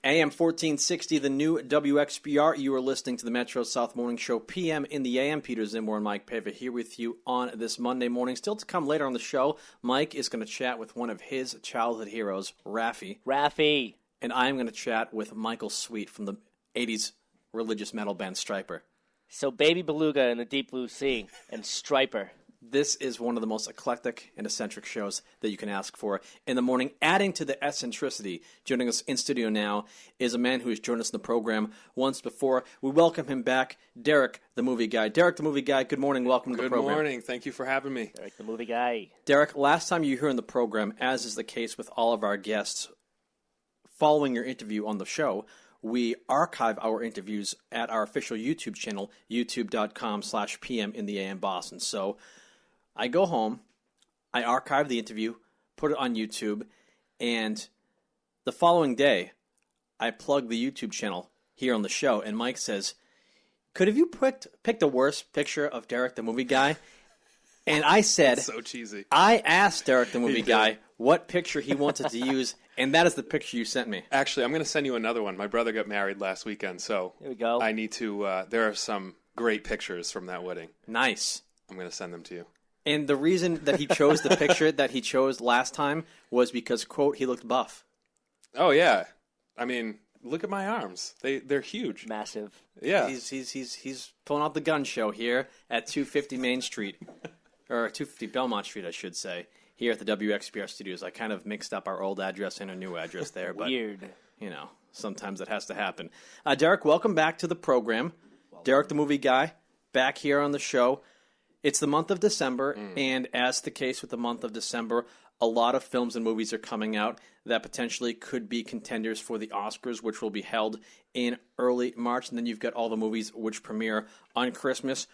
AM 1460, the new WXBR. You are listening to the Metro South Morning Show, PM in the AM. Peter Zimmer and Mike Pava here with you on this Monday morning. Still to come later on the show, Mike is going to chat with one of his childhood heroes, Raffi. And I'm going to chat with Michael Sweet from the 80s religious metal band Stryper. So Baby Beluga in the Deep Blue Sea and Stryper. This is one of the most eclectic and eccentric shows that you can ask for in the morning. Adding to the eccentricity, joining us in studio now is a man who has joined us in the program once before. We welcome him back, Derek, the movie guy. Derek, the movie guy, good morning. Welcome to the program. Good morning. Thank you for having me. Derek, the movie guy. Derek, last time you were here in the program, as is the case with all of our guests, following your interview on the show, we archive our interviews at our official YouTube channel, youtube.com/PM in the AM Boston. So I go home, I archive the interview, put it on YouTube, and the following day, I plug the YouTube channel here on the show, and Mike says, could have you picked a worse picture of Derek the movie guy? And I said, so cheesy. I asked Derek the movie guy what picture he wanted to use, and that is the picture you sent me. Actually, I'm going to send you another one. My brother got married last weekend, so Here we go. I need to, there are some great pictures from that wedding. Nice. I'm going to send them to you. And the reason that he chose the picture that he chose last time was because, quote, he looked buff. Oh, yeah. I mean, look at my arms. They're huge. Massive. Yeah. He's pulling out the gun show here at 250 Main Street, or 250 Belmont Street, I should say, here at the WXPR studios. I kind of mixed up our old address and our new address there. But, Weird. you know, sometimes that has to happen. Derek, welcome back to the program. Derek, the movie guy, back here on the show. It's the month of December, and as the case with the month of December, a lot of films and movies are coming out that potentially could be contenders for the Oscars, which will be held in early March. And then you've got all the movies which premiere on Christmas.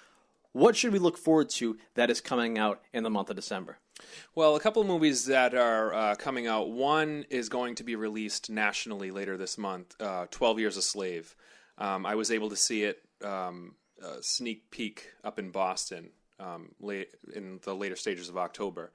What should we look forward to that is coming out in the month of December? Well, a couple of movies that are coming out. One is going to be released nationally later this month, 12 Years a Slave. I was able to see it sneak peek up in Boston late in the later stages of October,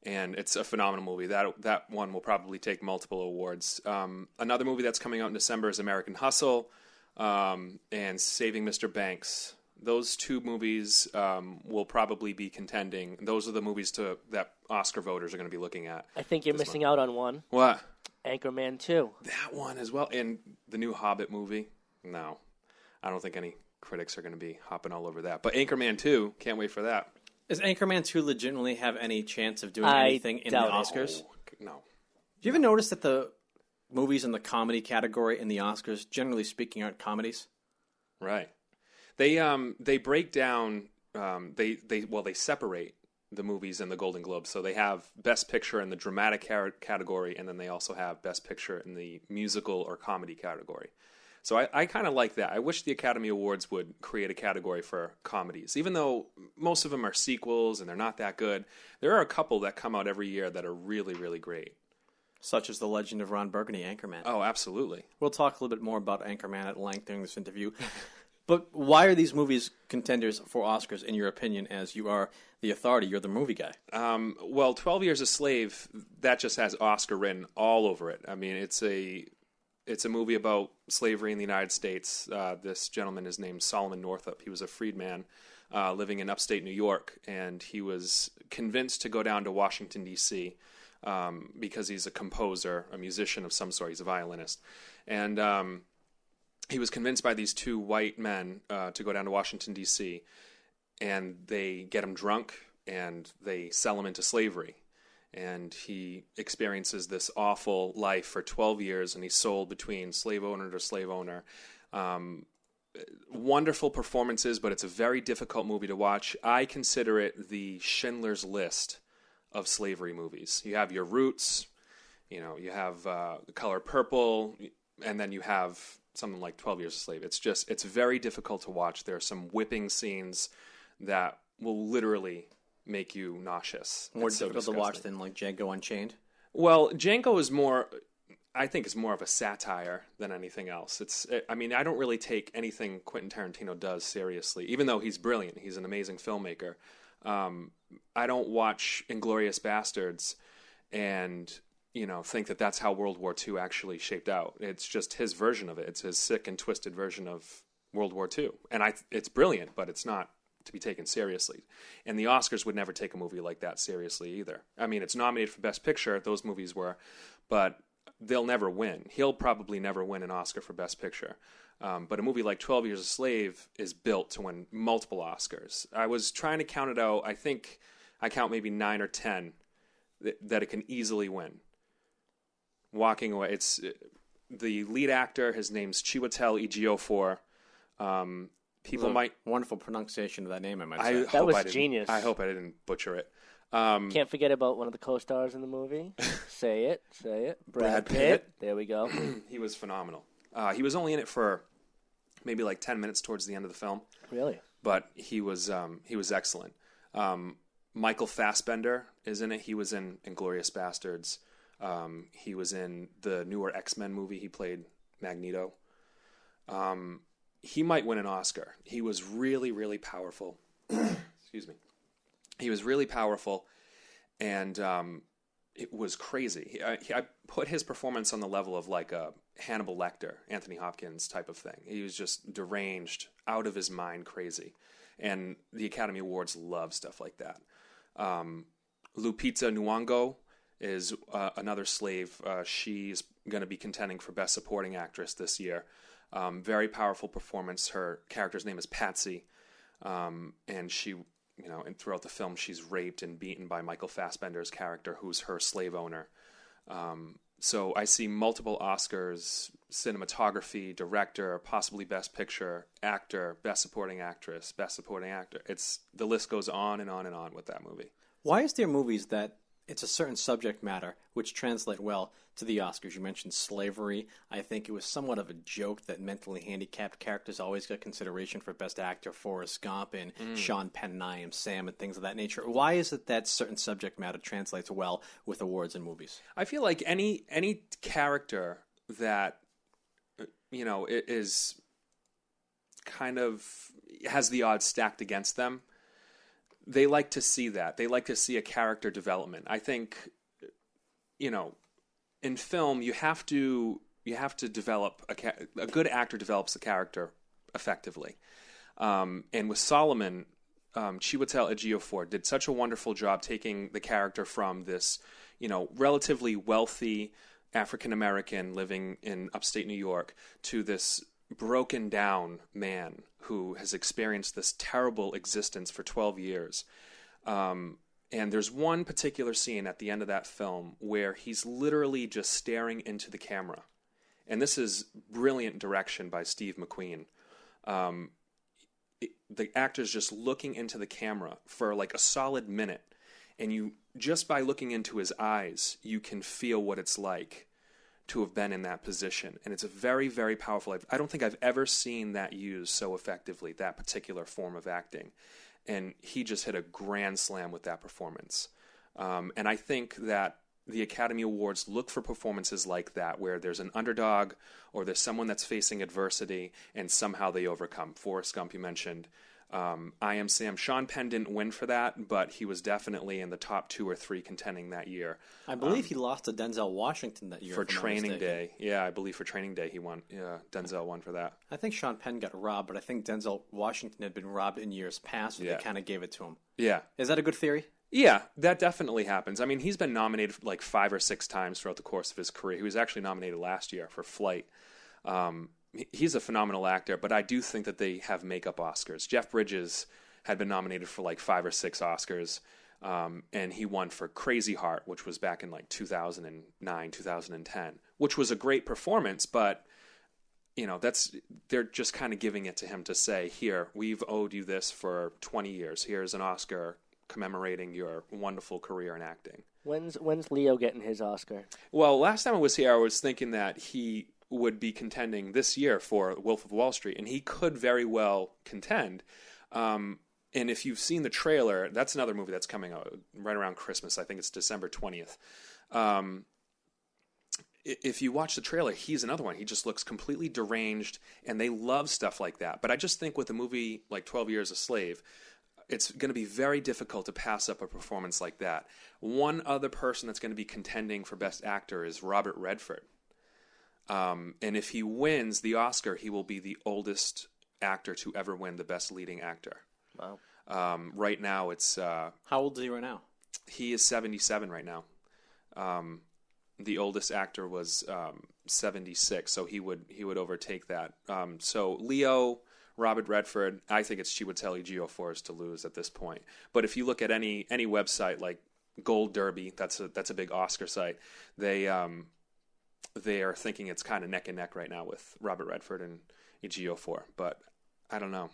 and it's a phenomenal movie. That one will probably take multiple awards. Another movie that's coming out in December is American Hustle and Saving Mr. Banks. Those two movies will probably be contending. Those are the movies that Oscar voters are going to be looking at. I think you're missing out on one. What? Anchorman 2. That one as well. And the new Hobbit movie? No. I don't think any critics are going to be hopping all over that. But Anchorman 2, can't wait for that. Does Anchorman 2 legitimately have any chance of doing anything in the Oscars? No. Do you ever notice that the movies in the comedy category in the Oscars, generally speaking, aren't comedies? Right. They break down. They separate the movies in the Golden Globes. So they have Best Picture in the dramatic category, and then they also have Best Picture in the musical or comedy category. So I kind of like that. I wish the Academy Awards would create a category for comedies. Even though most of them are sequels and they're not that good, there are a couple that come out every year that are really, really great. Such as The Legend of Ron Burgundy, Anchorman. Oh, absolutely. We'll talk a little bit more about Anchorman at length during this interview. But why are these movies contenders for Oscars, in your opinion, as you are the authority? You're the movie guy. Well, 12 Years a Slave, that just has Oscar written all over it. I mean, it's a movie about slavery in the United States. This gentleman is named Solomon Northup. He was a freedman living in upstate New York, and he was convinced to go down to Washington, D.C., because he's a composer, a musician of some sort. He's a violinist. And he was convinced by these two white men to go down to Washington, D.C., and they get him drunk, and they sell him into slavery. And he experiences this awful life for 12 years, and he's sold between slave owner to slave owner. Wonderful performances, but it's a very difficult movie to watch. I consider it the Schindler's List of slavery movies. You have your Roots, you have The Color Purple, and then you have something like 12 Years a Slave. It's very difficult to watch. There are some whipping scenes that will literally make you nauseous. More difficult to watch than like Django Unchained? Well, Django is more of a satire than anything else. I don't really take anything Quentin Tarantino does seriously, even though he's brilliant. He's an amazing filmmaker. I don't watch Inglourious Bastards and think that that's how World War II actually shaped out. It's just his version of it. It's his sick and twisted version of World War II. And it's brilliant, but it's not to be taken seriously. And the Oscars would never take a movie like that seriously either. I mean, it's nominated for Best Picture, those movies were, but they'll never win. He'll probably never win an Oscar for Best Picture. But a movie like 12 Years a Slave is built to win multiple Oscars. I was trying to count it out. I think I count maybe 9 or 10 that it can easily win. Walking away, it's the lead actor. His name's Chiwetel Ejiofor. People might wonderful pronunciation of that name. I might say that was genius. I hope I didn't butcher it. Can't forget about one of the co-stars in the movie. Say it. Brad Pitt. There we go. He was phenomenal. He was only in it for maybe like 10 minutes towards the end of the film. Really? But he was excellent. Michael Fassbender is in it. He was in Inglourious Bastards. He was in the newer X-Men movie. He played Magneto. He might win an Oscar. He was really, really powerful. Excuse me. He was really powerful, and it was crazy. I put his performance on the level of like a Hannibal Lecter, Anthony Hopkins type of thing. He was just deranged, out of his mind crazy. And the Academy Awards love stuff like that. Lupita Nyong'o is another slave. She's going to be contending for Best Supporting Actress this year. Very powerful performance. Her character's name is Patsy, and she, and throughout the film, she's raped and beaten by Michael Fassbender's character, who's her slave owner. So I see multiple Oscars: cinematography, director, possibly Best Picture, actor, Best Supporting Actress, Best Supporting Actor. The list goes on and on and on with that movie. Why is there movies that it's a certain subject matter which translate well to the Oscars? You mentioned slavery. I think it was somewhat of a joke that mentally handicapped characters always get consideration for Best Actor. Forrest Gump and Sean Penn and I Am Sam and things of that nature. Why is it that certain subject matter translates well with awards and movies? I feel like any character that is kind of has the odds stacked against them, they like to see that. They like to see a character development. I think, in film, you have to develop a good actor develops a character effectively. And with Solomon, Chiwetel Ejiofor did such a wonderful job taking the character from this, relatively wealthy African American living in upstate New York to this broken down man who has experienced this terrible existence for 12 years. And there's one particular scene at the end of that film where he's literally just staring into the camera. And this is brilliant direction by Steve McQueen. The actor's just looking into the camera for like a solid minute. And you, just by looking into his eyes, you can feel what it's like to have been in that position. And it's a very, very powerful. I don't think I've ever seen that used so effectively, that particular form of acting. And he just hit a grand slam with that performance. And I think that the Academy Awards look for performances like that, where there's an underdog or there's someone that's facing adversity and somehow they overcome. Forrest Gump, you mentioned. I Am Sam. Sean Penn didn't win for that, but he was definitely in the top 2 or 3 contending that year. I believe he lost to Denzel Washington that year. For Training Day. Yeah, I believe for Training Day he won. Yeah, Denzel won for that. I think Sean Penn got robbed, but I think Denzel Washington had been robbed in years past, so they kind of gave it to him. Yeah. Is that a good theory? Yeah, that definitely happens. I mean, he's been nominated like 5 or 6 times throughout the course of his career. He was actually nominated last year for Flight. He's a phenomenal actor, but I do think that they have makeup Oscars. Jeff Bridges had been nominated for like 5 or 6 Oscars, and he won for Crazy Heart, which was back in like 2009, 2010, which was a great performance, but they're just kind of giving it to him to say, here, we've owed you this for 20 years. Here's an Oscar commemorating your wonderful career in acting. When's Leo getting his Oscar? Well, last time I was here, I was thinking that he would be contending this year for Wolf of Wall Street, and he could very well contend. And if you've seen the trailer, that's another movie that's coming out right around Christmas. I think it's December 20th. If you watch the trailer, he's another one. He just looks completely deranged, and they love stuff like that. But I just think with a movie like 12 Years a Slave, it's going to be very difficult to pass up a performance like that. One other person that's going to be contending for Best Actor is Robert Redford. And if he wins the Oscar, he will be the oldest actor to ever win the Best Leading Actor. Wow. Right now, it's... How old is he right now? He is 77 right now. The oldest actor was 76, so he would overtake that. So Leo, Robert Redford, I think it's Chiwetel Ejiofor to lose at this point. But if you look at any website like Gold Derby, that's a big Oscar site. They are thinking it's kind of neck and neck right now with Robert Redford and Ejiofor. But I don't know.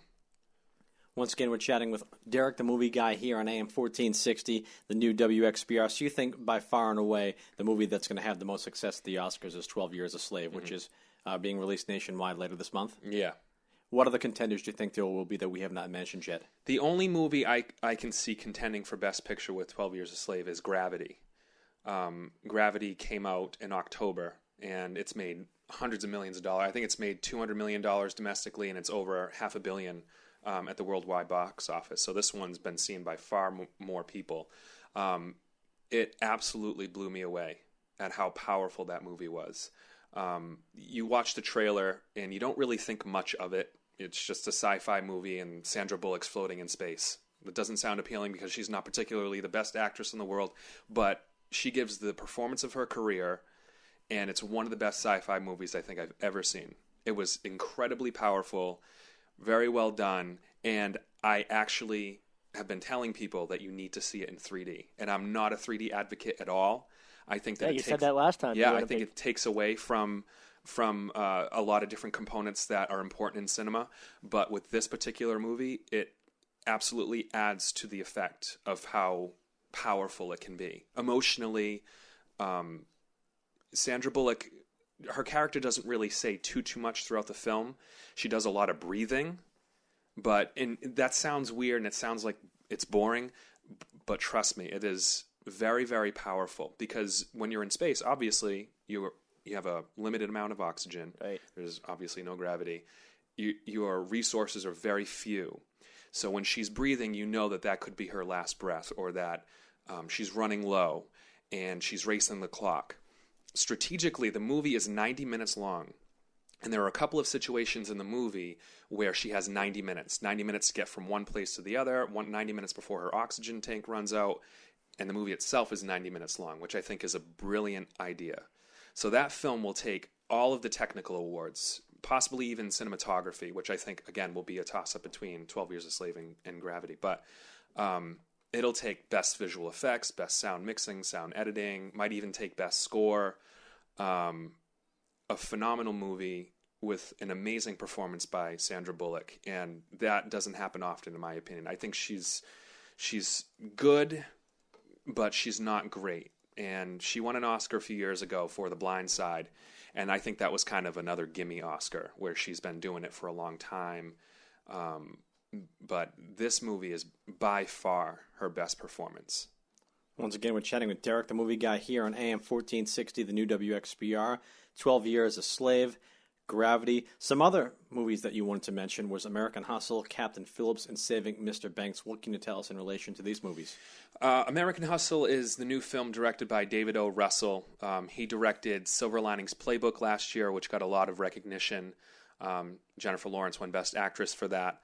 Once again, we're chatting with Derek, the movie guy, here on AM 1460, the new WXBR. So you think by far and away the movie that's going to have the most success at the Oscars is 12 Years a Slave, which is being released nationwide later this month? Yeah. What other contenders do you think there will be that we have not mentioned yet? The only movie I can see contending for Best Picture with 12 Years a Slave is Gravity. Gravity came out in October, and it's made hundreds of millions of dollars. I think it's made $200 million domestically, and it's over $500 million at the worldwide box office. So this one's been seen by far more people. It absolutely blew me away at how powerful that movie was. You watch the trailer, and you don't really think much of it. It's just a sci-fi movie, and Sandra Bullock's floating in space. It doesn't sound appealing because she's not particularly the best actress in the world, but she gives the performance of her career, and it's one of the best sci-fi movies I think I've ever seen. It was incredibly powerful, very well done, and I actually have been telling people that you need to see it in 3D, and I'm not a 3D advocate at all. I think that you said that last time. Yeah, I think it takes away from a lot of different components that are important in cinema. But with this particular movie, it absolutely adds to the effect of how powerful it can be. Emotionally, Sandra Bullock, her character doesn't really say too much throughout the film. She does a lot of breathing, but that sounds weird and it sounds like it's boring. But trust me, it is very, very powerful, because when you're in space, obviously you have a limited amount of oxygen. Right. There's obviously no gravity. Your resources are very few. So when she's breathing, you know that could be her last breath, or that she's running low and she's racing the clock. Strategically, the movie is 90 minutes long. And there are a couple of situations in the movie where she has 90 minutes to get from one place to the other, 90 minutes before her oxygen tank runs out. And the movie itself is 90 minutes long, which I think is a brilliant idea. So that film will take all of the technical awards, possibly even cinematography, which I think, again, will be a toss-up between 12 Years a Slave and Gravity. But it'll take Best Visual Effects, Best Sound Mixing, Sound Editing, might even take Best Score. A phenomenal movie with an amazing performance by Sandra Bullock. And that doesn't happen often, in my opinion. I think she's good, but she's not great. And she won an Oscar a few years ago for The Blind Side, and I think that was kind of another gimme Oscar, where she's been doing it for a long time. But this movie is by far her best performance. Once again, we're chatting with Derek, the movie guy, here on AM 1460, the new WXBR. 12 Years a Slave, Gravity. Some other movies that you wanted to mention was American Hustle, Captain Phillips, and Saving Mr. Banks. What can you tell us in relation to these movies? American Hustle is the new film directed by David O. Russell. He directed Silver Linings Playbook last year, which got a lot of recognition. Jennifer Lawrence won Best Actress for that.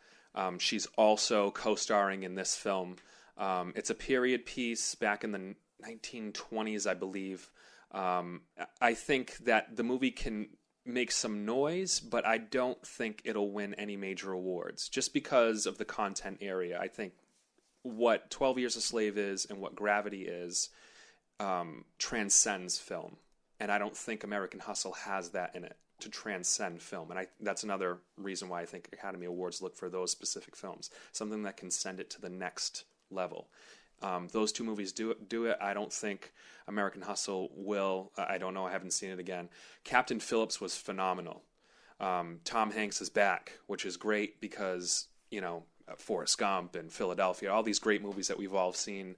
She's also co-starring in this film. It's a period piece back in the 1920s, I believe. I think that the movie can make some noise, but I don't think it'll win any major awards just because of the content area. I think what 12 Years a Slave is and what Gravity is transcends film. And I don't think American Hustle has that in it to transcend film. And that's another reason why I think Academy Awards look for those specific films, something that can send it to the next level. Those two movies do it. I don't think American Hustle will. I don't know. I haven't seen it again. Captain Phillips was phenomenal. Tom Hanks is back, which is great because, Forrest Gump and Philadelphia, all these great movies that we've all seen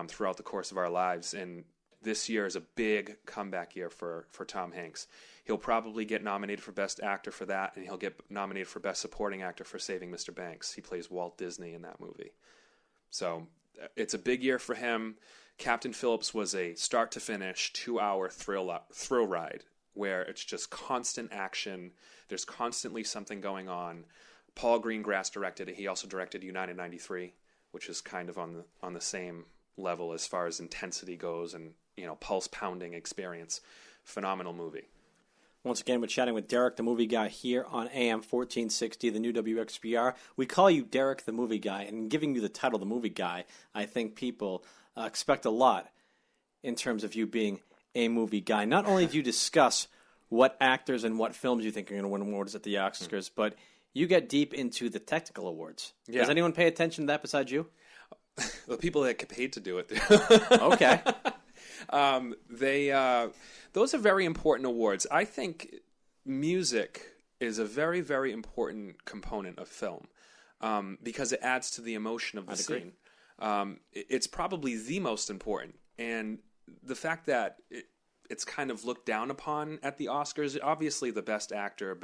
throughout the course of our lives. And this year is a big comeback year for Tom Hanks. He'll probably get nominated for Best Actor for that, and he'll get nominated for Best Supporting Actor for Saving Mr. Banks. He plays Walt Disney in that movie. So it's a big year for him. Captain Phillips was a start-to-finish 2-hour thrill ride where it's just constant action. There's constantly something going on. Paul Greengrass directed it. He also directed United 93, which is kind of on the same level as far as intensity goes and, pulse-pounding experience. Phenomenal movie. Once again, we're chatting with Derek, the movie guy, here on AM 1460, the new WXPR. We call you Derek, the movie guy, and giving you the title, the movie guy, I think people expect a lot in terms of you being a movie guy. Not only do you discuss what actors and what films you think are going to win awards at the Oscars, but you get deep into the technical awards. Yeah. Does anyone pay attention to that besides you? The people that get paid to do it. Okay. Those are very important awards. I think music is a very, very important component of film because it adds to the emotion of the scene. It's probably the most important. And the fact that it's kind of looked down upon at the Oscars, obviously the best actor,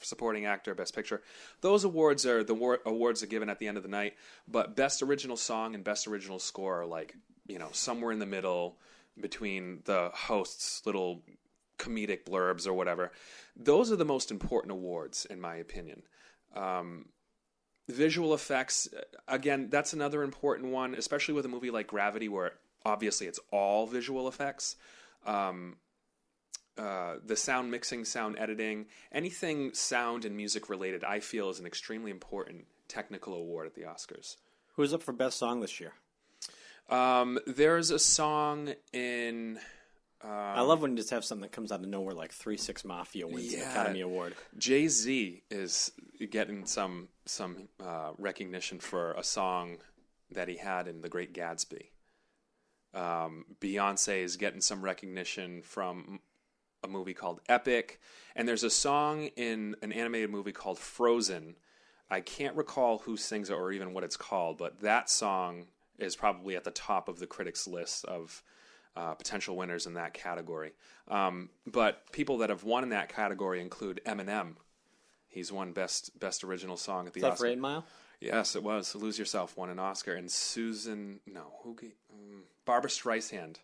supporting actor, best picture, those awards are the awards are given at the end of the night. But best original song and best original score are like, somewhere in the middle between the host's little comedic blurbs or whatever. Those are the most important awards, in my opinion. Visual effects, again, that's another important one, especially with a movie like Gravity, where obviously it's all visual effects. The sound mixing, sound editing, anything sound and music related, I feel is an extremely important technical award at the Oscars. Who's up for Best Song this year? There's a song in... I love when you just have something that comes out of nowhere, like 3-6 Mafia wins an Academy Award. Jay-Z is getting some recognition for a song that he had in The Great Gatsby. Beyonce is getting some recognition from a movie called Epic. And there's a song in an animated movie called Frozen. I can't recall who sings it or even what it's called, but that song is probably at the top of the critics' list of potential winners in that category. But people that have won in that category include Eminem. He's won best original song at the Oscars. Is that for 8 Mile? Yes, it was. Lose Yourself won an Oscar. And Barbra Streisand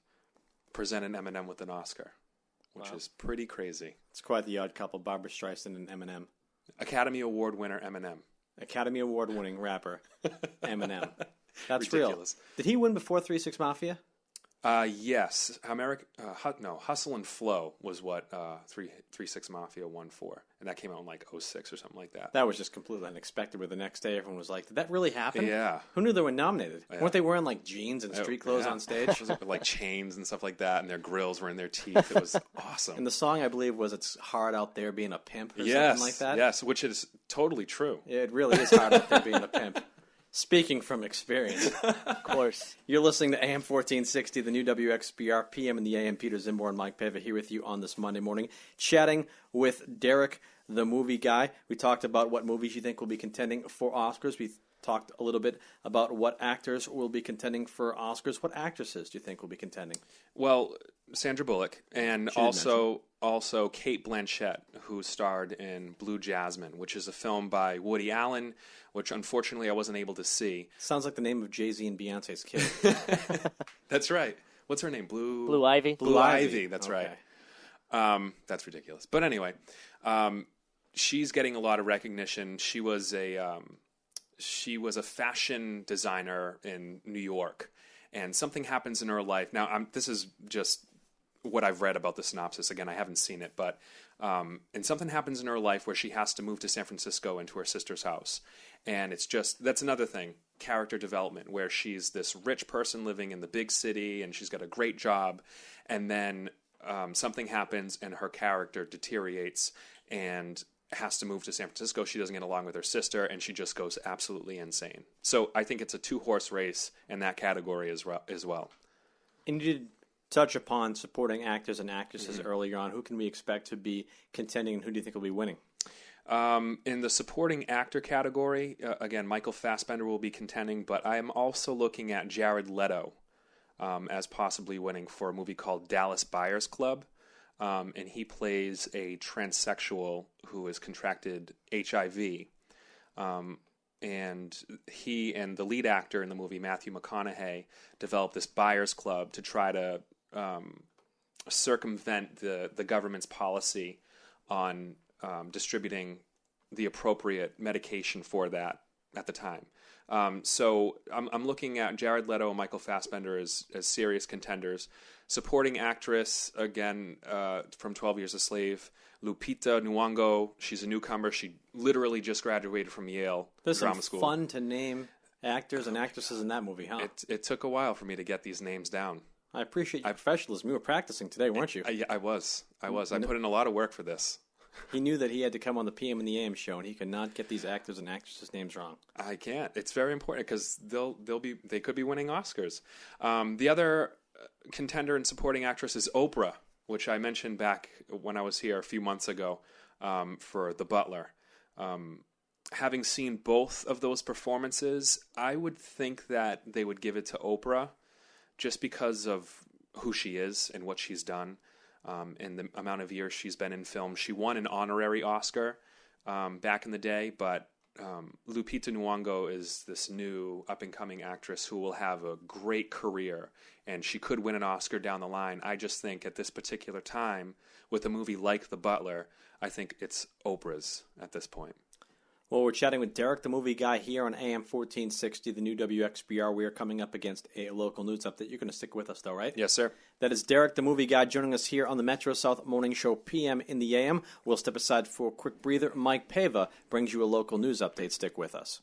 presented Eminem with an Oscar, which is pretty crazy. It's quite the odd couple, Barbra Streisand and Eminem. Academy Award winner Eminem. Academy Award winning rapper Eminem. That's ridiculous. Real. Did he win before 3-6 Mafia? Yes. Hustle and Flow was what 3-6 Mafia won for. And that came out in like 2006 or something like that. That was just completely unexpected, where the next day everyone was like, did that really happen? Yeah. Who knew they were nominated? Yeah. Weren't they wearing like jeans and street clothes on stage? Like chains and stuff like that, and their grills were in their teeth. It was awesome. And the song, I believe, was It's Hard Out There Being a Pimp or something like that? Yes, which is totally true. It really is hard out there being a pimp. Speaking from experience. Of course. You're listening to AM 1460, the new WXBR, PM in the AM. Peter Zimborn and Mike Pava here with you on this Monday morning, chatting with Derek, the movie guy. We talked about what movies you think will be contending for Oscars. We talked a little bit about what actors will be contending for Oscars. What actresses do you think will be contending? Well, Sandra Bullock, and also Cate Blanchett, who starred in Blue Jasmine, which is a film by Woody Allen, which unfortunately I wasn't able to see. Sounds like the name of Jay-Z and Beyonce's kid. That's right. What's her name? Blue Ivy. Blue Ivy. That's right. That's ridiculous. But anyway, she's getting a lot of recognition. She was a fashion designer in New York, and something happens in her life. Now, this is just what I've read about the synopsis. Again, I haven't seen it, but and something happens in her life where she has to move to San Francisco into her sister's house. And that's another thing, character development, where she's this rich person living in the big city and she's got a great job, and then something happens and her character deteriorates and has to move to San Francisco. She doesn't get along with her sister, and she just goes absolutely insane. So I think it's a 2-horse race in that category as well. And you did touch upon supporting actors and actresses earlier on. Who can we expect to be contending, and who do you think will be winning? In the supporting actor category, again, Michael Fassbender will be contending, but I am also looking at Jared Leto as possibly winning for a movie called Dallas Buyers Club. And he plays a transsexual who has contracted HIV. and he and the lead actor in the movie, Matthew McConaughey, developed this buyers club to try to circumvent the government's policy on distributing the appropriate medication for that at the time. So I'm looking at Jared Leto and Michael Fassbender as serious contenders. Supporting actress, again, from 12 Years a Slave, Lupita Nyong'o. She's a newcomer. She literally just graduated from Yale Drama School. Fun to name actors and actresses in that movie, huh? It took a while for me to get these names down. I appreciate your professionalism. You were practicing today, weren't you? I was. I put in a lot of work for this. He knew that he had to come on the PM and the AM show, and he could not get these actors and actresses' names wrong. I can't. It's very important because they could be winning Oscars. The other contender and supporting actress is Oprah, which I mentioned back when I was here a few months ago for The Butler. Having seen both of those performances, I would think that they would give it to Oprah just because of who she is and what she's done. And the amount of years she's been in film. She won an honorary Oscar back in the day, but Lupita Nyong'o is this new up-and-coming actress who will have a great career, and she could win an Oscar down the line. I just think at this particular time, with a movie like The Butler, I think it's Oprah's at this point. Well, we're chatting with Derek, the movie guy, here on AM 1460, the new WXBR. We are coming up against a local news update. You're going to stick with us, though, right? Yes, sir. That is Derek, the movie guy, joining us here on the Metro South Morning Show, PM in the AM. We'll step aside for a quick breather. Mike Pava brings you a local news update. Stick with us.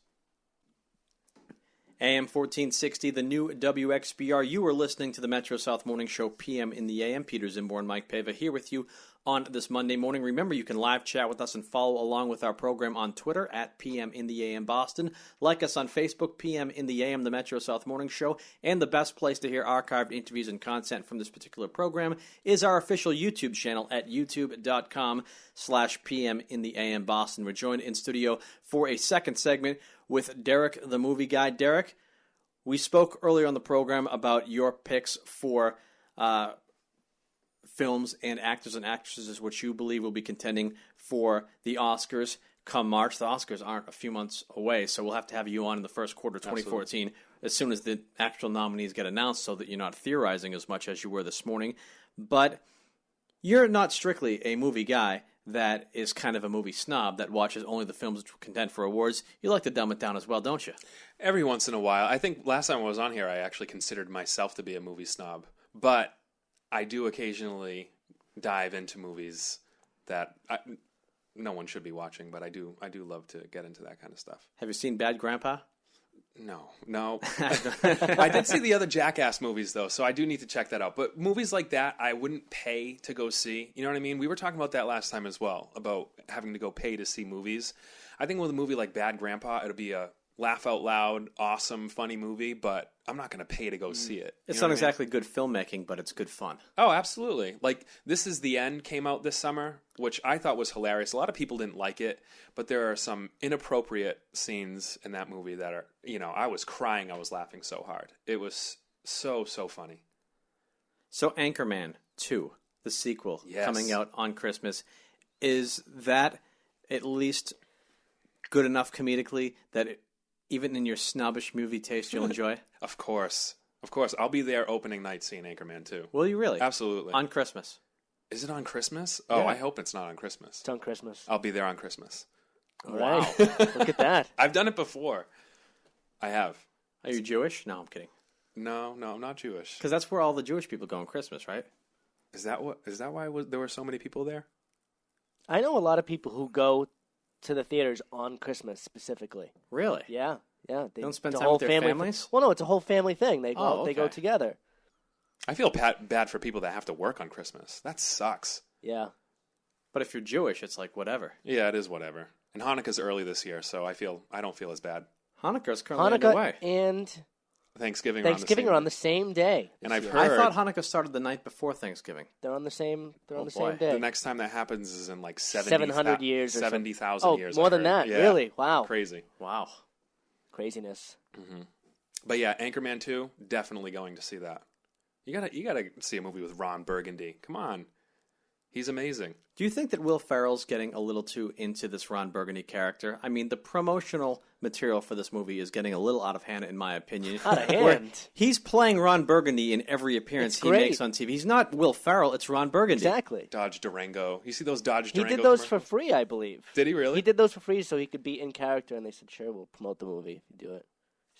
AM 1460, the new WXBR. You are listening to the Metro South Morning Show, PM in the AM. Peter Zimborn, Mike Pava here with you on this Monday morning. Remember, you can live chat with us and follow along with our program on Twitter at PM in the AM Boston. Like us on Facebook, PM in the AM, the Metro South Morning Show. And the best place to hear archived interviews and content from this particular program is our official YouTube channel at youtube.com/PM in the AM Boston. We're joined in studio for a second segment with Derek, the movie guy. Derek, we spoke earlier on the program about your picks for films and actors and actresses which you believe will be contending for the Oscars come March. The Oscars aren't a few months away, so we'll have to have you on in the first quarter of 2014 as soon as the actual nominees get announced so that you're not theorizing as much as you were this morning. But you're not strictly a movie guy that is kind of a movie snob that watches only the films which will contend for awards. You like to dumb it down as well, don't you? Every once in a while. I think last time I was on here, I actually considered myself to be a movie snob. But I do occasionally dive into movies that no one should be watching, but I do love to get into that kind of stuff. Have you seen Bad Grandpa? No. I did see the other Jackass movies, though, so I do need to check that out. But movies like that, I wouldn't pay to go see. You know what I mean? We were talking about that last time as well, about having to go pay to see movies. I think with a movie like Bad Grandpa, it'll be a laugh out loud, awesome, funny movie, but I'm not going to pay to go see it. It's not exactly good filmmaking, but it's good fun. Oh, absolutely. Like, This Is the End came out this summer, which I thought was hilarious. A lot of people didn't like it, but there are some inappropriate scenes in that movie that are, I was crying. I was laughing so hard. It was so funny. So Anchorman 2, the sequel, yes, coming out on Christmas, is that at least good enough comedically that even in your snobbish movie taste, you'll enjoy? Of course. I'll be there opening night seeing Anchorman 2. Will you really? Absolutely. On Christmas. Is it on Christmas? Oh, yeah. I hope it's not on Christmas. It's on Christmas. I'll be there on Christmas. All right. Look at that. I've done it before. I have. Are you Jewish? No, I'm kidding. No, I'm not Jewish. Because that's where all the Jewish people go on Christmas, right? Is that why there were so many people there? I know a lot of people who go to the theaters on Christmas specifically. Really? Yeah. They don't spend time with their families? Well, no, it's a whole family thing. They go, okay. They go together. I feel bad for people that have to work on Christmas. That sucks. Yeah. But if you're Jewish, it's like whatever. Yeah, it is whatever. And Hanukkah's early this year, so I don't feel as bad. Hanukkah's currently underway. And Thanksgiving are on the same day. And I've year. heard I thought Hanukkah started the night before Thanksgiving. They're on the same. boy. Same day. the next time that happens is in like 700 years, 70,000 years. More than that. Yeah. Really? Wow. Crazy. Wow. Craziness. Mm-hmm. But yeah, Anchorman 2, definitely going to see that. You gotta see a movie with Ron Burgundy. Come on, He's amazing. Do you think that Will Ferrell's getting a little too into this Ron Burgundy character? I mean, the promotional material for this movie is getting a little out of hand, in my opinion. Out of hand? He's playing Ron Burgundy in every appearance he makes on TV. He's not Will Ferrell, it's Ron Burgundy. Exactly. Dodge Durango. You see those Dodge Durango He did those commercials? for free, I believe. Did he really? He did those for free so he could be in character, and they said, sure, we'll promote the movie if you do it.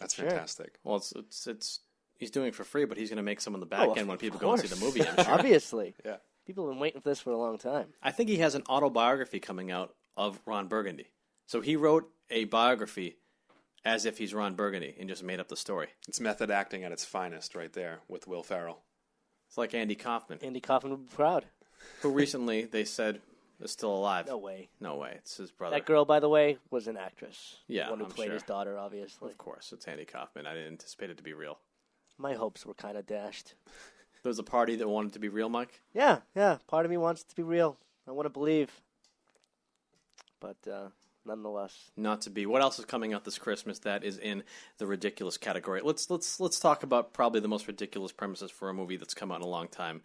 That's Sure. fantastic. Well, it's he's doing it for free, but he's going to make some on the back end when people go and see the movie, I'm sure. Obviously. Yeah. People have been waiting for this for a long time. I think he has an autobiography coming out of Ron Burgundy. So he wrote a biography as if he's Ron Burgundy and just made up the story. It's method acting at its finest right there with Will Ferrell. It's like Andy Kaufman, Andy Kaufman would be proud. who recently they said is still alive. No way. No way. It's his brother. That girl, by the way, was an actress. Yeah, The one who I'm played sure. his daughter, obviously. Of course, it's Andy Kaufman. I didn't anticipate it to be real. My hopes were kind of dashed. There was a party that wanted to be real, Mike? Yeah. Part of me wants it to be real. I want to believe. But nonetheless. Not to be. What else is coming out this Christmas that is in the ridiculous category? Let's talk about probably the most ridiculous premises for a movie that's come out in a long time.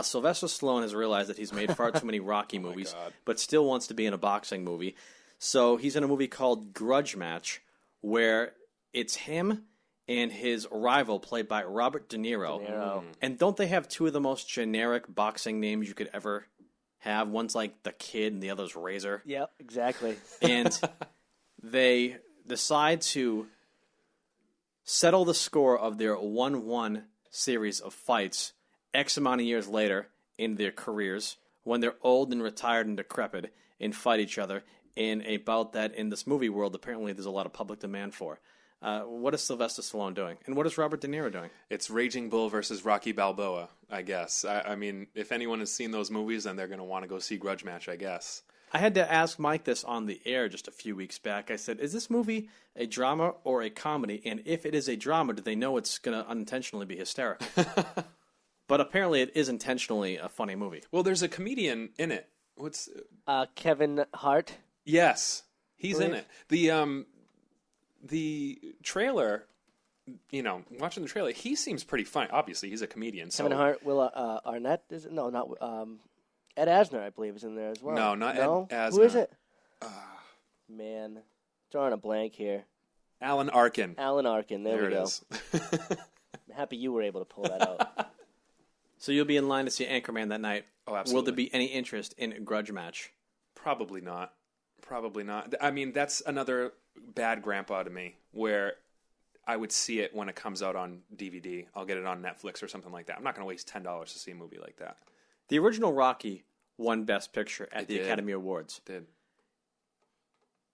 Sylvester Stallone has realized that he's made far too many Rocky movies, but still wants to be in a boxing movie. So he's in a movie called Grudge Match, where it's him and his rival, played by Robert De Niro. And don't they have two of the most generic boxing names you could ever have? One's like The Kid and the other's Razor. Yep, exactly. And they decide to settle the score of their 1-1 series of fights X amount of years later in their careers, when they're old and retired and decrepit, and fight each other in a bout that in this movie world apparently there's a lot of public demand for. What is Sylvester Stallone doing? And what is Robert De Niro doing? It's Raging Bull versus Rocky Balboa, I guess. I mean, if anyone has seen those movies, then they're going to want to go see Grudge Match, I guess. I had to ask Mike this on the air just a few weeks back. I said, is this movie a drama or a comedy? And if it is a drama, do they know it's going to unintentionally be hysterical? But apparently it is intentionally a funny movie. Well, there's a comedian in it. What's... Kevin Hart. Yes, he's in it. The trailer, watching the trailer, he seems pretty funny. Obviously, he's a comedian. Kevin Hart, Will Arnett, is it? No, not Ed Asner, I believe, is in there as well. No, not Ed Asner. Who is it? Man, drawing a blank here. Alan Arkin. Alan Arkin, there we it go. is. I'm happy you were able to pull that out. So you'll be in line to see Anchorman that night. Oh, absolutely. Will there be any interest in Grudge Match? Probably not. I mean, that's another bad grandpa to me, where I would see it when it comes out on DVD. I'll get it on Netflix or something like that. I'm not going to waste $10 to see a movie like that. The original Rocky won Best Picture at the did. Academy Awards. Did.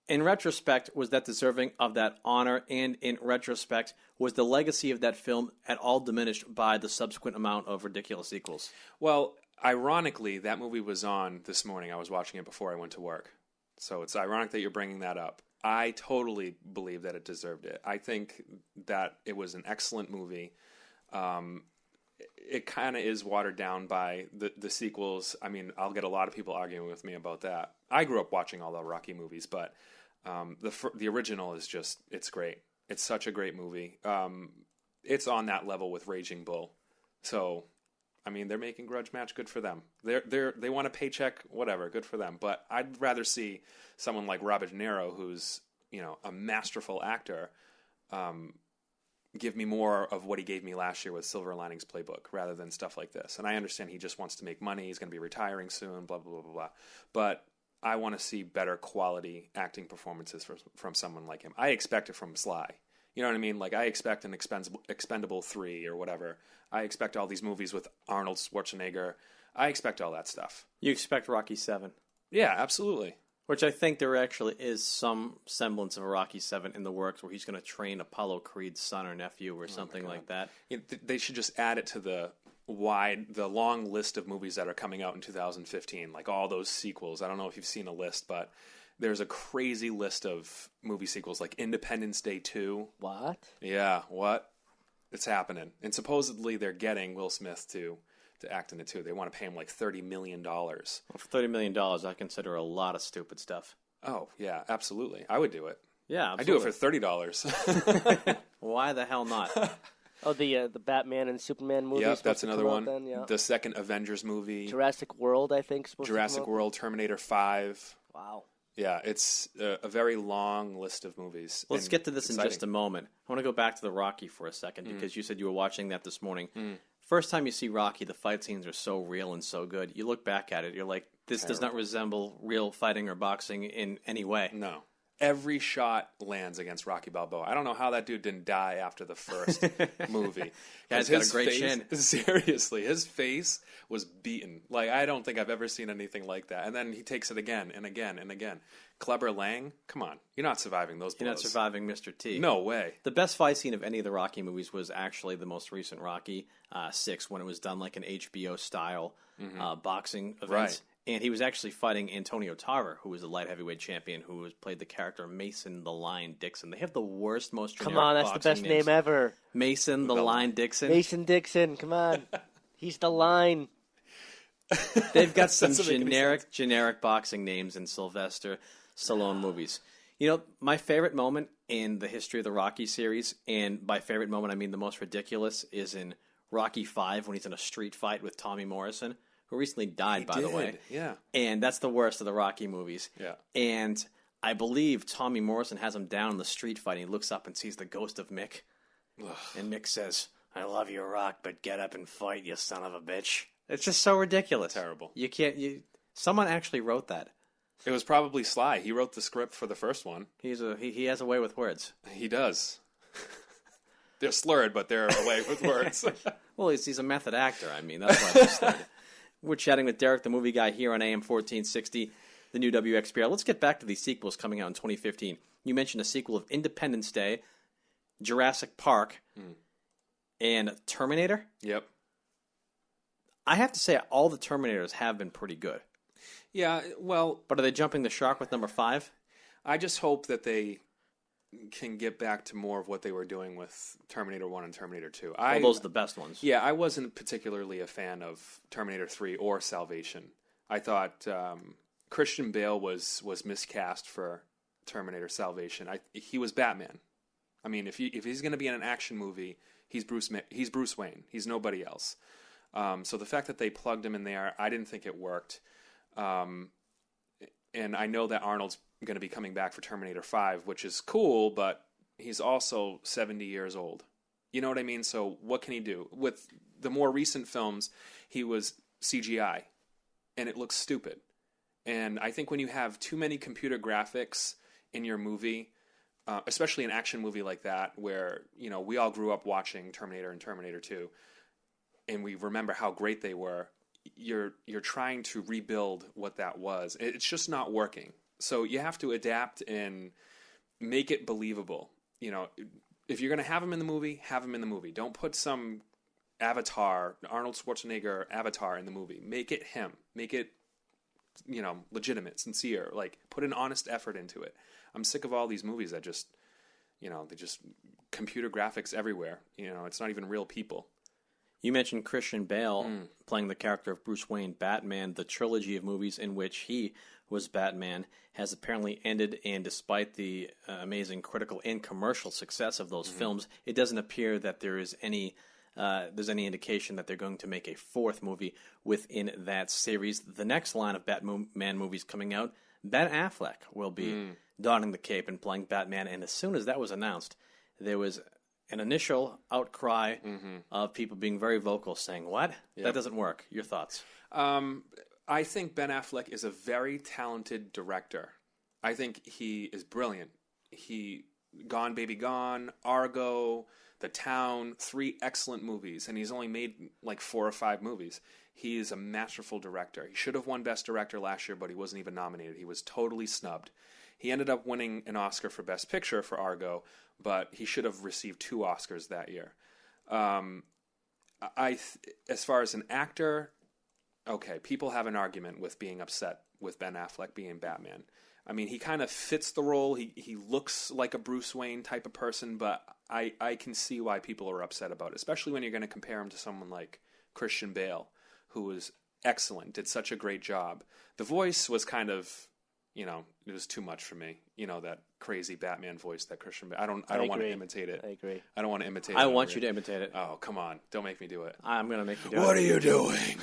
In retrospect, was that deserving of that honor? And in retrospect, was the legacy of that film at all diminished by the subsequent amount of ridiculous sequels? Well, ironically, that movie was on this morning. I was watching it before I went to work. So it's ironic that you're bringing that up. I totally believe that it deserved it. I think that it was an excellent movie. It kind of is watered down by the sequels. I mean, I'll get a lot of people arguing with me about that. I grew up watching all the Rocky movies, but the original is just, it's great. It's such a great movie. It's on that level with Raging Bull. So, I mean, they're making Grudge Match, good for them. They want a paycheck, whatever, good for them. But I'd rather see someone like Robert De Niro, who's, a masterful actor, give me more of what he gave me last year with Silver Linings Playbook, rather than stuff like this. And I understand he just wants to make money. He's going to be retiring soon, blah, blah, blah, blah, blah. But I want to see better quality acting performances from someone like him. I expect it from Sly. You know what I mean? Like, I expect an Expendable 3 or whatever. I expect all these movies with Arnold Schwarzenegger. I expect all that stuff. You expect Rocky 7? Yeah, absolutely. Which I think there actually is some semblance of a Rocky 7 in the works, where he's going to train Apollo Creed's son or nephew or something like that. They should just add it to the long list of movies that are coming out in 2015, like all those sequels. I don't know if you've seen a list, but there's a crazy list of movie sequels, like Independence Day 2. What? Yeah, what? It's happening. And supposedly they're getting Will Smith to act in it too. They want to pay him like $30 million. Well, for $30 million, I consider a lot of stupid stuff. Oh, yeah, absolutely. I would do it. Yeah, absolutely. I do it for $30. Why the hell not? Oh, the Batman and Superman movie. Yep, that's another one. Then, yeah. The second Avengers movie. Jurassic World, I think. Jurassic World, Terminator 5. Wow. Yeah, it's a very long list of movies. Let's get to this in just a moment. I want to go back to the Rocky for a second because you said you were watching that this morning. First time you see Rocky, the fight scenes are so real and so good. You look back at it, you're like, this does not resemble real fighting or boxing in any way. No. Every shot lands against Rocky Balboa. I don't know how that dude didn't die after the first movie. Yeah, he's got a great chin. Seriously, his face was beaten. Like, I don't think I've ever seen anything like that. And then he takes it again and again and again. Clubber Lang, come on. You're not surviving those blows. You're not surviving Mr. T. No way. The best fight scene of any of the Rocky movies was actually the most recent Rocky 6 when it was done like an HBO-style boxing event. Right. And he was actually fighting Antonio Tarver, who was a light heavyweight champion, who played the character Mason the Lion Dixon. They have the worst, most generic Come on, that's the best names. name ever. Mason the Lion Dixon. Mason Dixon, come on. He's the line. They've got some generic boxing names in Sylvester Stallone movies. You know, my favorite moment in the history of the Rocky series, and by favorite moment I mean the most ridiculous, is in Rocky V when he's in a street fight with Tommy Morrison, who recently died, by the way. Yeah. And that's the worst of the Rocky movies. Yeah. And I believe Tommy Morrison has him down in the street fight, and he looks up and sees the ghost of Mick. Ugh. And Mick says, "I love you, Rock, but get up and fight, you son of a bitch." It's just so ridiculous. Terrible. You can't... Someone actually wrote that. It was probably Sly. He wrote the script for the first one. He has a way with words. He does. They're slurred, but they're a way with words. Well, he's a method actor. I mean, that's why they're slurred. We're chatting with Derek, the movie guy, here on AM 1460, the new WXPR. Let's get back to these sequels coming out in 2015. You mentioned a sequel of Independence Day, Jurassic Park, and Terminator. Yep. I have to say, all the Terminators have been pretty good. Yeah, well... But are they jumping the shark with number 5? I just hope that they can get back to more of what they were doing with Terminator 1 and Terminator 2. Well, those are the best ones. Yeah, I wasn't particularly a fan of Terminator 3 or Salvation. I thought Christian Bale was miscast for Terminator Salvation. He was Batman. I mean, if he's going to be in an action movie, he's Bruce Wayne. He's nobody else. So the fact that they plugged him in there, I didn't think it worked. And I know that Arnold's going to be coming back for Terminator 5, which is cool, but he's also 70 years old. You know what I mean? So what can he do? With the more recent films, he was CGI, and it looks stupid. And I think when you have too many computer graphics in your movie, especially an action movie like that, where, you know, we all grew up watching Terminator and Terminator 2, and we remember how great they were, you're trying to rebuild what that was. It's just not working. So you have to adapt and make it believable. You know, if you're going to have him in the movie, have him in the movie. Don't put some avatar, Arnold Schwarzenegger avatar in the movie. Make it him. Make it, you know, legitimate, sincere. Like, put an honest effort into it. I'm sick of all these movies that just, you know, they just computer graphics everywhere. You know, it's not even real people. You mentioned Christian Bale playing the character of Bruce Wayne. Batman, the trilogy of movies in which he was Batman, has apparently ended, and despite the amazing critical and commercial success of those films, it doesn't appear that there's any indication that they're going to make a fourth movie within that series. The next line of Batman movies coming out, Ben Affleck will be donning the cape and playing Batman, and as soon as that was announced, there was an initial outcry of people being very vocal saying, what? Yep. That doesn't work. Your thoughts? I think Ben Affleck is a very talented director. I think he is brilliant. Gone Baby Gone, Argo, The Town, 3 excellent movies, and he's only made like 4 or 5 movies. He is a masterful director. He should have won Best Director last year, but he wasn't even nominated. He was totally snubbed. He ended up winning an Oscar for Best Picture for Argo, but he should have received 2 Oscars that year. As far as an actor, okay, people have an argument with being upset with Ben Affleck being Batman. I mean, he kind of fits the role. He looks like a Bruce Wayne type of person, but I can see why people are upset about it, especially when you're going to compare him to someone like Christian Bale, who was excellent, did such a great job. The voice was kind of, it was too much for me. That crazy Batman voice that Christian. I don't want to imitate it. I agree. I don't want to imitate it. I want you to imitate it. Oh, come on. Don't make me do it. I'm going to make you do it. What are you doing?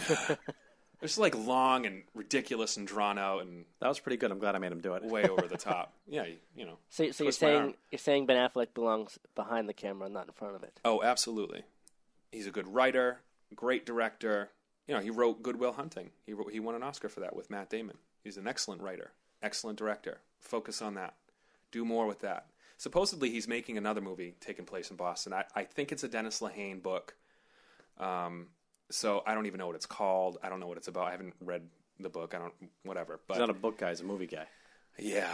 It's like long and ridiculous and drawn out and That was pretty good. I'm glad I made him do it. way over the top. Yeah, So you're saying Ben Affleck belongs behind the camera, not in front of it. Oh, absolutely. He's a good writer, great director. He wrote Good Will Hunting. He won an Oscar for that with Matt Damon. He's an excellent writer, excellent director. Focus on that. Do more with that. Supposedly, he's making another movie taking place in Boston. I think it's a Dennis Lehane book. So I don't even know what it's called. I don't know what it's about. I haven't read the book. Whatever. But He's not a book guy. He's a movie guy. Yeah.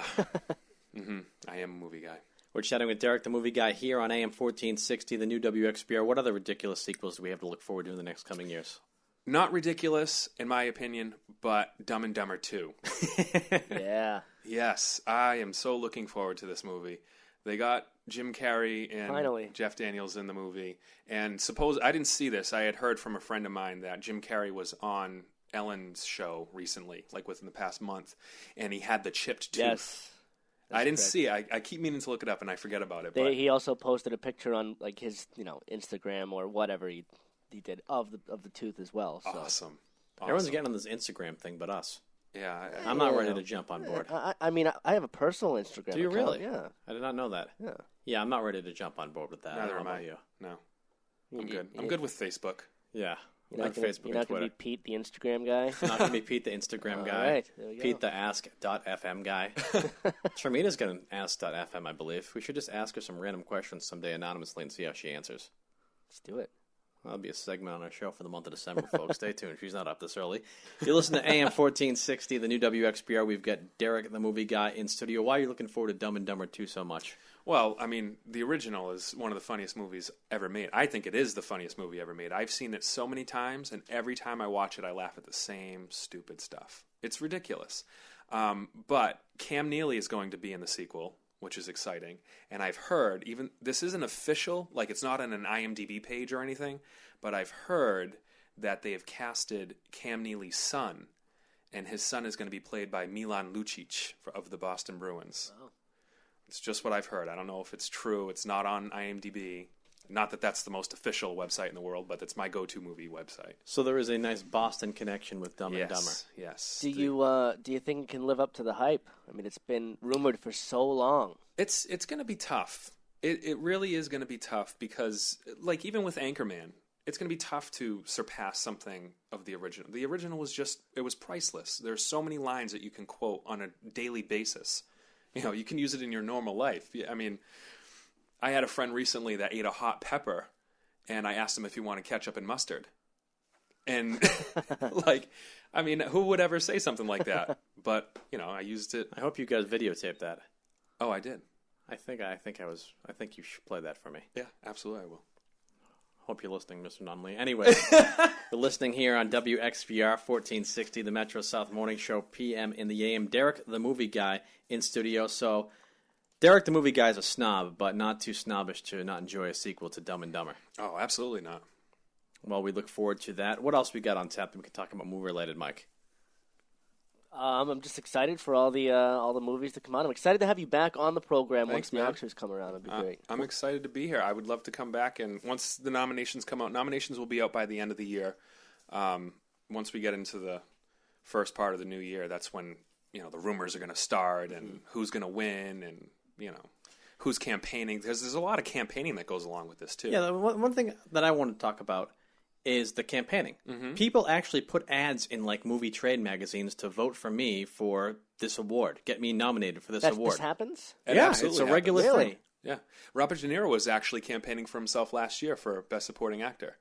I am a movie guy. We're chatting with Derek, the movie guy, here on AM 1460, the new WXBR. What other ridiculous sequels do we have to look forward to in the next coming years? Not ridiculous, in my opinion, but Dumb and Dumber 2. Yeah. Yes, I am so looking forward to this movie. They got Jim Carrey and Finally. Jeff Daniels in the movie. And I didn't see this. I had heard from a friend of mine that Jim Carrey was on Ellen's show recently, like within the past month, and he had the chipped tooth. Yes. I didn't see it. I keep meaning to look it up, and I forget about it. He also posted a picture on like his Instagram or whatever he did of the tooth as well. So. Awesome. Everyone's getting on this Instagram thing but us. Yeah. I'm not ready to jump on board. I mean, I have a personal Instagram Do you account. really? Yeah. I did not know that. Yeah. Yeah, I'm not ready to jump on board with that. Neither I am don't know I. about you. No. I'm good. I'm good with Facebook. Yeah. You're Like not gonna, Facebook you're and not going Twitter. to be Pete, the Instagram guy? Not going to be Pete the Instagram guy. All right, there we go. Pete the ask.fm guy. Trina's got an ask.fm, I believe. We should just ask her some random questions someday anonymously and see how she answers. Let's do it. That'll be a segment on our show for the month of December, folks. Stay tuned. She's not up this early. You listen to AM 1460, the new WXBR. We've got Derek, the movie guy, in studio. Why are you looking forward to Dumb and Dumber 2 so much? Well, I mean, the original is one of the funniest movies ever made. I think it is the funniest movie ever made. I've seen it so many times, and every time I watch it, I laugh at the same stupid stuff. It's ridiculous. But Cam Neely is going to be in the sequel, which is exciting. And I've heard, even this isn't official, like it's not on an IMDb page or anything, but I've heard that they have casted Cam Neely's son, and his son is going to be played by Milan Lucic of the Boston Bruins. Wow. It's just what I've heard. I don't know if it's true. It's not on IMDb. Not that that's the most official website in the world, but it's my go-to movie website. So there is a nice Boston connection with Dumb and Dumber. Yes. Do you think it can live up to the hype? I mean, it's been rumored for so long. It's going to be tough. It really is going to be tough because, like, even with Anchorman, it's going to be tough to surpass something of the original. The original was it was priceless. There's so many lines that you can quote on a daily basis. You can use it in your normal life. I mean, I had a friend recently that ate a hot pepper, and I asked him if he wanted ketchup and mustard. And, who would ever say something like that? But, I used it. I hope you guys videotaped that. Oh, I did. I think you should play that for me. Yeah, absolutely I will. Hope you're listening, Mr. Nunley. Anyway, you're listening here on WXVR 1460, the Metro South Morning Show, PM in the AM. Derek, the movie guy, in studio. So, Derek, the movie guy, is a snob, but not too snobbish to not enjoy a sequel to Dumb and Dumber. Oh, absolutely not. Well, we look forward to that. What else we got on tap that we can talk about movie-related, Mike? I'm just excited for all the movies to come out. I'm excited to have you back on the program once the man. Oscars come around. It'd be great. I'm excited to be here. I would love to come back, and once the nominations come out, nominations will be out by the end of the year. Once we get into the first part of the new year, that's when the rumors are going to start and who's going to win and who's campaigning, because there's a lot of campaigning that goes along with this too. Yeah, one thing that I want to talk about is the campaigning. Mm-hmm. People actually put ads in movie trade magazines to vote for me for this award, get me nominated for this award. This happens? Yeah, it's a regular thing. Really? Yeah, Robert De Niro was actually campaigning for himself last year for Best Supporting Actor,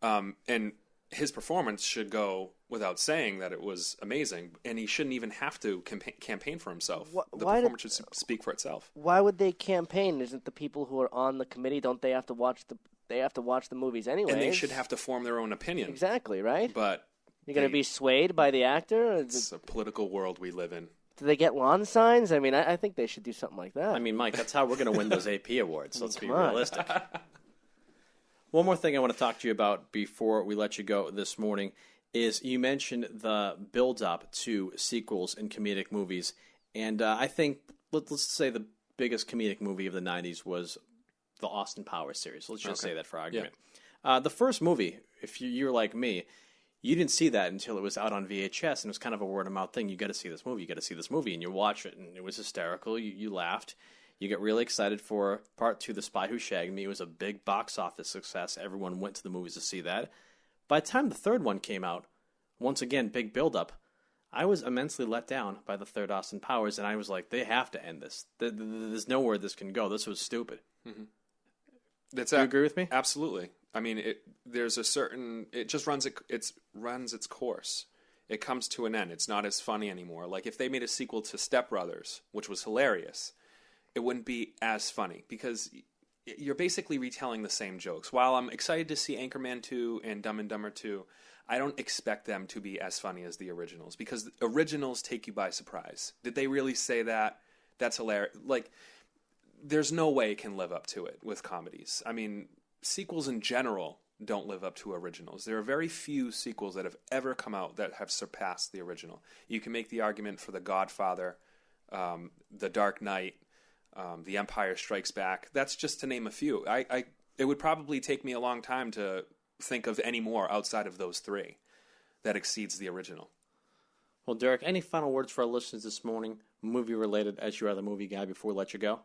and his performance should go without saying that it was amazing, and he shouldn't even have to campaign for himself. The performance should speak for itself. Why would they campaign? Isn't the people who are on the committee, don't they have to watch the movies anyway? And they should have to form their own opinion. Exactly, right? But you're going to be swayed by the actor? It's a political world we live in. Do they get lawn signs? I mean, I think they should do something like that. I mean, Mike, that's how we're going to win those AP awards. Let's be come on. realistic. One more thing I want to talk to you about before we let you go this morning is you mentioned the build-up to sequels in comedic movies, And I think, let's say the biggest comedic movie of the 90s was the Austin Powers series. Let's just say that for argument. Yeah. The first movie, if you're like me, you didn't see that until it was out on VHS, and it was kind of a word-of-mouth thing. You got to see this movie, and you watch it, and it was hysterical. You laughed. You get really excited for Part 2, The Spy Who Shagged Me. It was a big box office success. Everyone went to the movies to see that. By the time the third one came out, once again, big build-up, I was immensely let down by the third Austin Powers, and I was like, they have to end this. There's nowhere this can go. This was stupid. Mm-hmm. Do you agree with me? Absolutely. I mean, it just runs its course. It comes to an end. It's not as funny anymore. Like if they made a sequel to Step Brothers, which was hilarious, it wouldn't be as funny because you're basically retelling the same jokes. While I'm excited to see Anchorman 2 and Dumb and Dumber 2, I don't expect them to be as funny as the originals because the originals take you by surprise. Did they really say that? That's hilarious. Like, there's no way it can live up to it with comedies. I mean, sequels in general don't live up to originals. There are very few sequels that have ever come out that have surpassed the original. You can make the argument for The Godfather, The Dark Knight, The Empire Strikes Back. That's just to name a few. It would probably take me a long time to think of any more outside of those three that exceeds the original. Well, Derek, any final words for our listeners this morning, movie related, as you are the movie guy, before we let you go?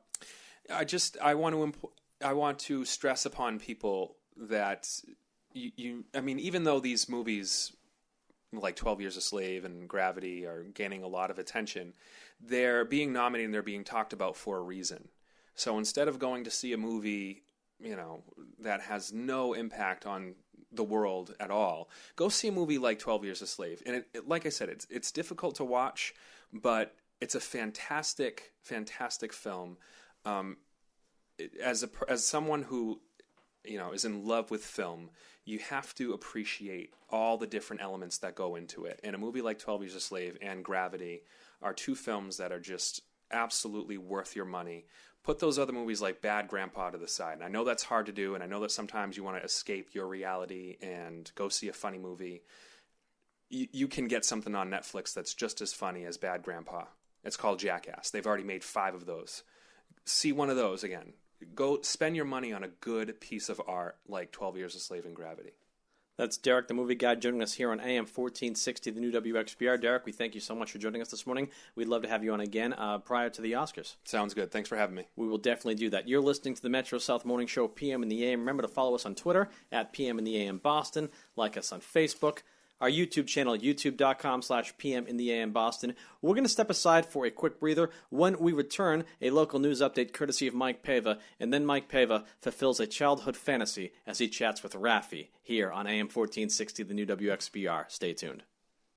I want to stress upon people that I mean, even though these movies like 12 Years a Slave and Gravity are gaining a lot of attention, they're being nominated and they're being talked about for a reason. So instead of going to see a movie, that has no impact on the world at all, go see a movie like 12 Years a Slave. And like I said, it's difficult to watch, but it's a fantastic, fantastic film. As someone who is in love with film, you have to appreciate all the different elements that go into it. And a movie like 12 Years a Slave and Gravity are two films that are just absolutely worth your money. Put those other movies like Bad Grandpa to the side. And I know that's hard to do, and I know that sometimes you want to escape your reality and go see a funny movie. You can get something on Netflix that's just as funny as Bad Grandpa. It's called Jackass. They've already made 5 of those. See one of those again. Go spend your money on a good piece of art like 12 Years a Slave and Gravity. That's Derek, the movie guy, joining us here on AM 1460, the new WXBR. Derek, we thank you so much for joining us this morning. We'd love to have you on again prior to the Oscars. Sounds good. Thanks for having me. We will definitely do that. You're listening to the Metro South Morning Show, PM in the AM. Remember to follow us on Twitter, at PM in the AM Boston. Like us on Facebook. Our YouTube channel, youtube.com/PM in the AM Boston. We're going to step aside for a quick breather. When we return, a local news update courtesy of Mike Pava, and then Mike Pava fulfills a childhood fantasy as he chats with Raffi here on AM 1460, the new WXBR. Stay tuned.